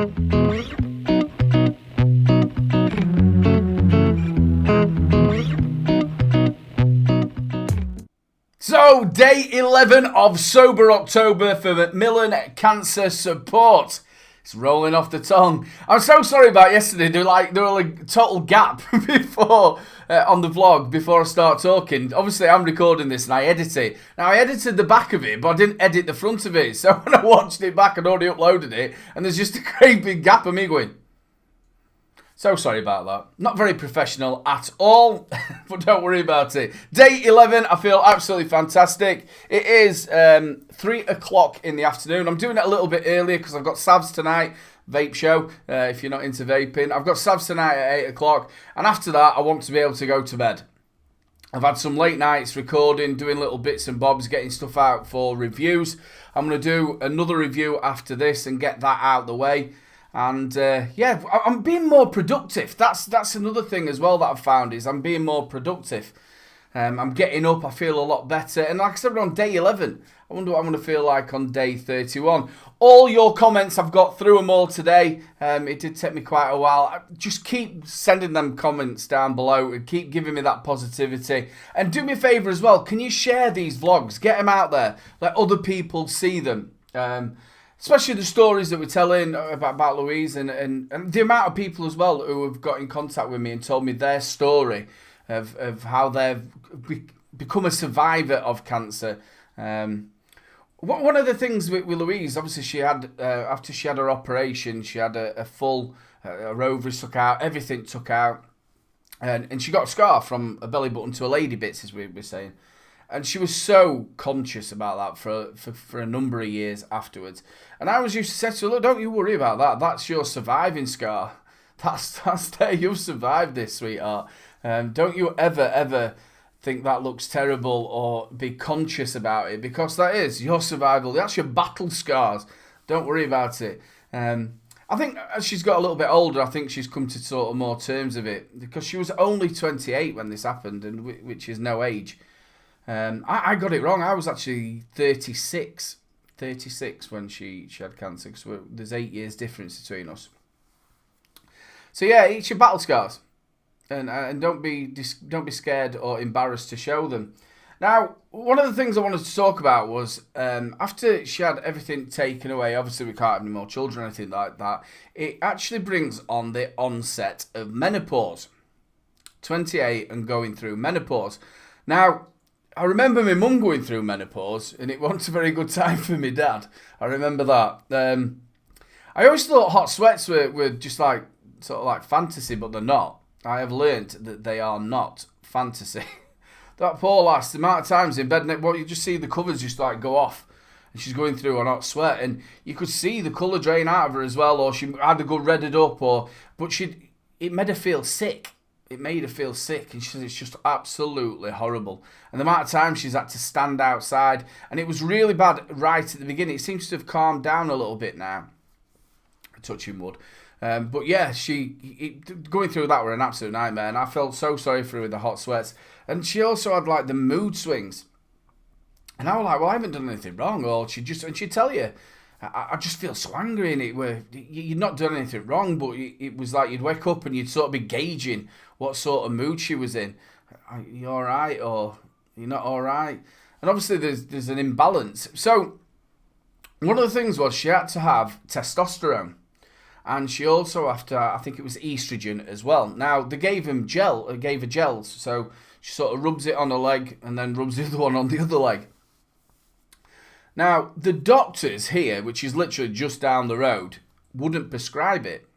So, day 11 of Sober October for Macmillan Cancer Support. It's rolling off the tongue. I'm so sorry about yesterday. There was a total gap before on the vlog before I start talking. Obviously, I'm recording this and I edit it. Now, I edited the back of it, but I didn't edit the front of it. So when I watched it back, I'd already uploaded it, and there's just a great big gap of me going. So sorry about that. Not very professional at all, but don't worry about it. Day 11, I feel absolutely fantastic. It is 3 o'clock in the afternoon. I'm doing it a little bit earlier because I've got Savs tonight, vape show, if you're not into vaping. I've got Savs tonight at 8 o'clock, and after that, I want to be able to go to bed. I've had some late nights recording, doing little bits and bobs, getting stuff out for reviews. I'm going to do another review after this and get that out the way. And yeah, I'm being more productive. That's another thing as well that I've found is I'm being more productive. I'm getting up, I feel a lot better. And like I said, we're on day 11. I wonder what I'm going to feel like on day 31. All your comments, I've got through them all today. It did take me quite a while. Just keep sending them comments down below and keep giving me that positivity. And do me a favour as well, can you share these vlogs? Get them out there, let other people see them. Especially the stories that we're telling about Louise and the amount of people as well who have got in contact with me and told me their story of how they've become a survivor of cancer. One of the things with Louise, obviously she had, after she had her operation, she had a full, her ovaries took out, everything took out. And she got a scar from a belly button to a lady bits, as we were saying. And she was so conscious about that for a number of years afterwards. And I was used to say to her, look, don't you worry about that. That's your surviving scar. That's there. You've survived this, sweetheart. Don't you ever think that looks terrible or be conscious about it, because that is your survival. That's your battle scars. Don't worry about it. I think as she's got a little bit older, I think she's come to sort of more terms of it, because she was only 28 when this happened, and which is no age. I got it wrong. I was actually 36 when she had cancer, because there's 8 years difference between us. So yeah, eat your battle scars, and don't be scared or embarrassed to show them. Now, one of the things I wanted to talk about was after she had everything taken away, obviously we can't have any more children or anything like that, it actually brings on the onset of menopause. 28 and going through menopause. Now, I remember my mum going through menopause, and it wasn't a very good time for my dad. I remember that. I always thought hot sweats were just like sort of like fantasy, but they're not. I have learnt that they are not fantasy. That poor lass, the amount of times in bed, well, you just see the covers just like go off, and she's going through a hot sweat, and you could see the colour drain out of her as well, or she had to go redded up, but it made her feel sick. It made her feel sick, and she says it's just absolutely horrible. And the amount of time she's had to stand outside, and it was really bad right at the beginning. It seems to have calmed down a little bit now, touching wood. But yeah, going through that were an absolute nightmare, and I felt so sorry for her with the hot sweats. And she also had like the mood swings, and I was like, well, I haven't done anything wrong, or she'd tell you, I just feel so angry, and you'd not done anything wrong, but it was like you'd wake up and you'd sort of be gauging what sort of mood she was in. Are you all right, or you're not all right? And obviously there's an imbalance. So one of the things was she had to have testosterone, and she also after, I think it was estrogen as well. Now they gave her gels, so she sort of rubs it on her leg and then rubs the other one on the other leg. Now, the doctors here, which is literally just down the road, wouldn't prescribe it.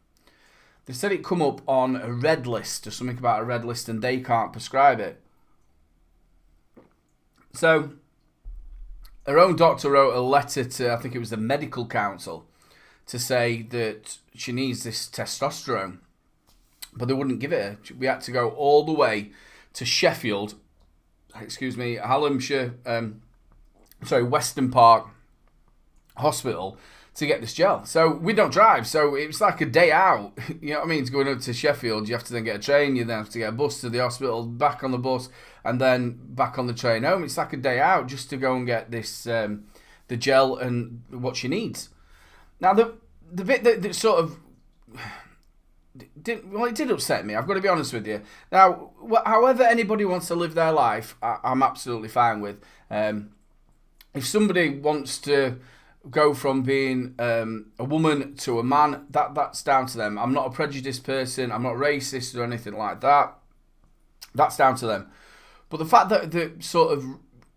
They said it come up on a red list or something about a red list, and they can't prescribe it. So, her own doctor wrote a letter to, I think it was the medical council, to say that she needs this testosterone. But they wouldn't give it her. We had to go all the way to Sheffield, Hallamshire, Western Park Hospital to get this gel. So we don't drive, so it was like a day out. You know what I mean? It's going up to Sheffield, you have to then get a train, you then have to get a bus to the hospital, back on the bus, and then back on the train home. It's like a day out just to go and get this the gel and what she needs. Now the bit that sort of it did upset me. I've got to be honest with you. Now, however anybody wants to live their life, I'm absolutely fine with. If somebody wants to go from being a woman to a man, that's down to them. I'm not a prejudiced person. I'm not racist or anything like that. That's down to them. But the fact that sort of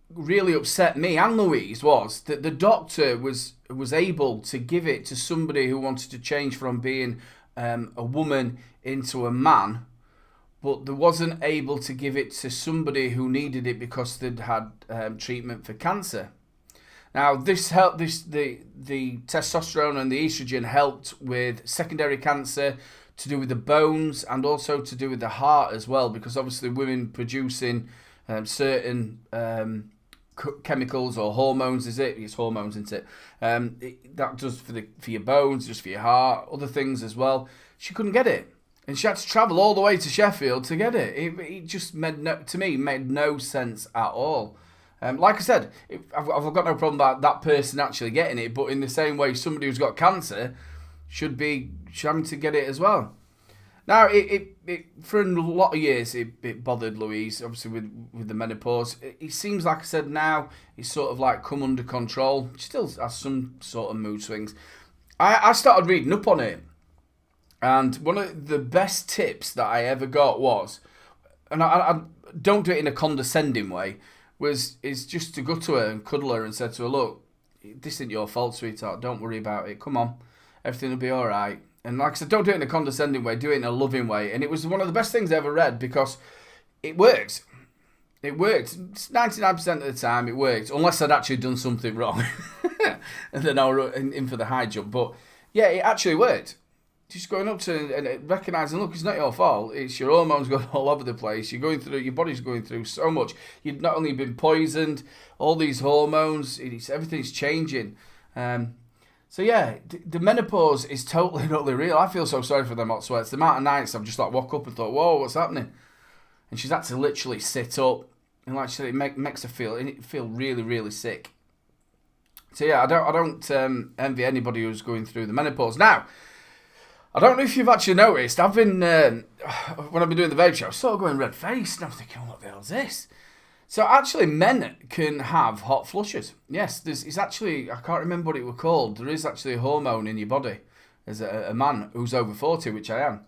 really upset me and Louise was that the doctor was able to give it to somebody who wanted to change from being a woman into a man, but they wasn't able to give it to somebody who needed it because they'd had treatment for cancer. Now, this helped. The testosterone and the estrogen helped with secondary cancer, to do with the bones, and also to do with the heart as well, because obviously women producing certain chemicals or hormones, it's hormones, isn't it? That does for your bones, just for your heart, other things as well. She couldn't get it, and she had to travel all the way to Sheffield to get it. It just made no sense at all. Like I said, I've got no problem about that person actually getting it, but in the same way, somebody who's got cancer should be having to get it as well. Now, it for a lot of years, it bothered Louise, obviously with the menopause. It seems, like I said, now it's sort of like come under control. She still has some sort of mood swings. I started reading up on it, and one of the best tips that I ever got was, and I don't do it in a condescending way, is just to go to her and cuddle her and say to her, look, this isn't your fault, sweetheart. Don't worry about it. Come on. Everything will be all right. And like I said, don't do it in a condescending way. Do it in a loving way. And it was one of the best things I ever read because it worked. It worked. 99% of the time it worked. Unless I'd actually done something wrong. And then I was in for the high jump. But yeah, it actually worked. Just going up to and recognising, look, it's not your fault. It's your hormones going all over the place. You're going through, your body's going through so much. You've not only been poisoned, all these hormones, everything's changing. So yeah, the menopause is totally real. I feel so sorry for them hot sweats. The amount of nights I've just like woke up and thought, whoa, what's happening? And she's had to literally sit up, and like she said, it makes her feel really, really sick. So yeah, I don't envy anybody who's going through the menopause. Now, I don't know if you've actually noticed, I've been, when I've been doing the vape show, I was sort of going red-faced, and I'm thinking, what the hell is this? So actually, men can have hot flushes. Yes, it's actually, I can't remember what it was called, there is actually a hormone in your body as a man who's over 40, which I am.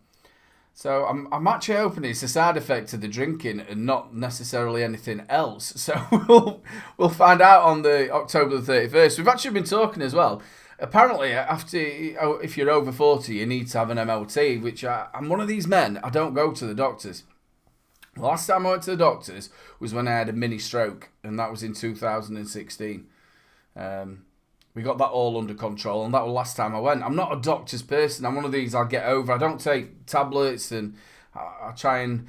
So I'm actually hoping it's a side effect of the drinking and not necessarily anything else. So we'll find out on the October the 31st. We've actually been talking as well. Apparently, if you're over 40, you need to have an MOT, which I'm one of these men, I don't go to the doctors. The last time I went to the doctors was when I had a mini stroke, and that was in 2016. We got that all under control, and that was the last time I went. I'm not a doctor's person. I'm one of these I'll get over. I don't take tablets, and I try and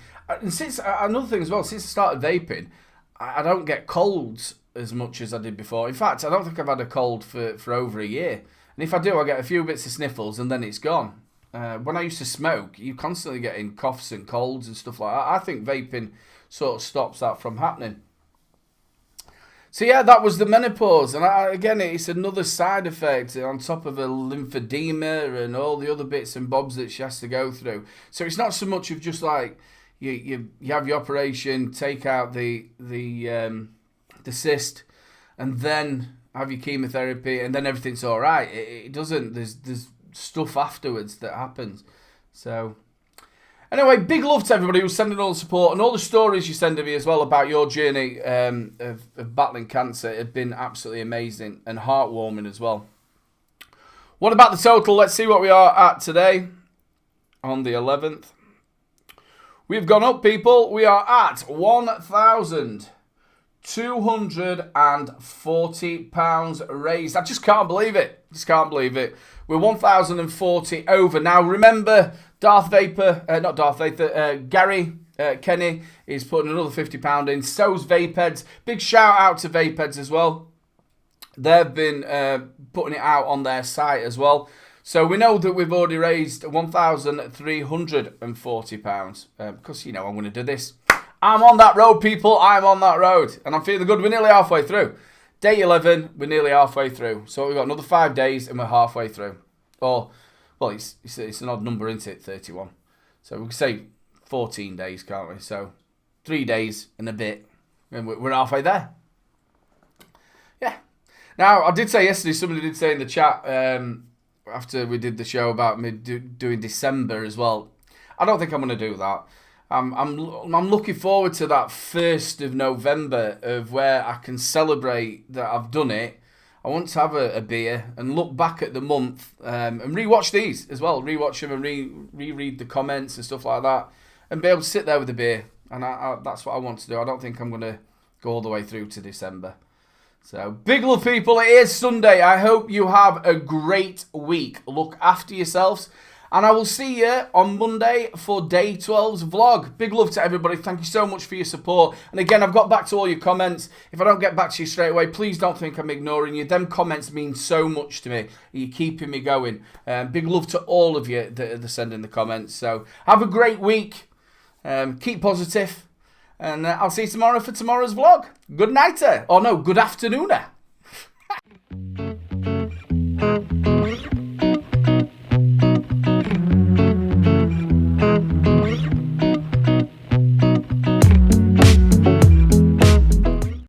since another thing as well, since I started vaping, I don't get colds as much as I did before. In fact, I don't think I've had a cold for over a year. And if I do, I get a few bits of sniffles and then it's gone. When I used to smoke, you constantly getting coughs and colds and stuff like that. I think vaping sort of stops that from happening. So yeah, that was the menopause. And again, it's another side effect on top of a lymphedema and all the other bits and bobs that she has to go through. So it's not so much of just like you have your operation, take out the cyst, and then have your chemotherapy, and then everything's all right. It doesn't. There's stuff afterwards that happens. So anyway, big love to everybody who's sending all the support and all the stories you send to me as well about your journey of battling cancer. Have been absolutely amazing and heartwarming as well. What about the total? Let's see what we are at today on the 11th. We've gone up, people. We are at £1,240 raised. I just can't believe it. We're 1,040 over. Now, remember, Gary Kenny is putting another £50 in. So's Vapeheads. Big shout out to Vapeheads as well. They've been putting it out on their site as well. So we know that we've already raised £1,340 because, I'm going to do this. I'm on that road, people. I'm on that road. And I'm feeling good. We're nearly halfway through. Day 11, we're nearly halfway through. So we've got another 5 days and we're halfway through. Or, well, it's an odd number, isn't it? 31. So we can say 14 days, can't we? So 3 days and a bit, and we're halfway there. Yeah. Now, I did say yesterday, somebody did say in the chat after we did the show about me doing December as well. I don't think I'm going to do that. I'm looking forward to that 1st of November of where I can celebrate that I've done it. I want to have a beer and look back at the month and rewatch these as well. Rewatch them and reread the comments and stuff like that, and be able to sit there with a beer. And that's what I want to do. I don't think I'm going to go all the way through to December. So, big love, people. It is Sunday. I hope you have a great week. Look after yourselves. And I will see you on Monday for Day 12's vlog. Big love to everybody. Thank you so much for your support. And again, I've got back to all your comments. If I don't get back to you straight away, please don't think I'm ignoring you. Them comments mean so much to me. You're keeping me going. Big love to all of you that are sending the comments. So, have a great week. Keep positive. And I'll see you tomorrow for tomorrow's vlog. Good nighter. Or no, good afternooner.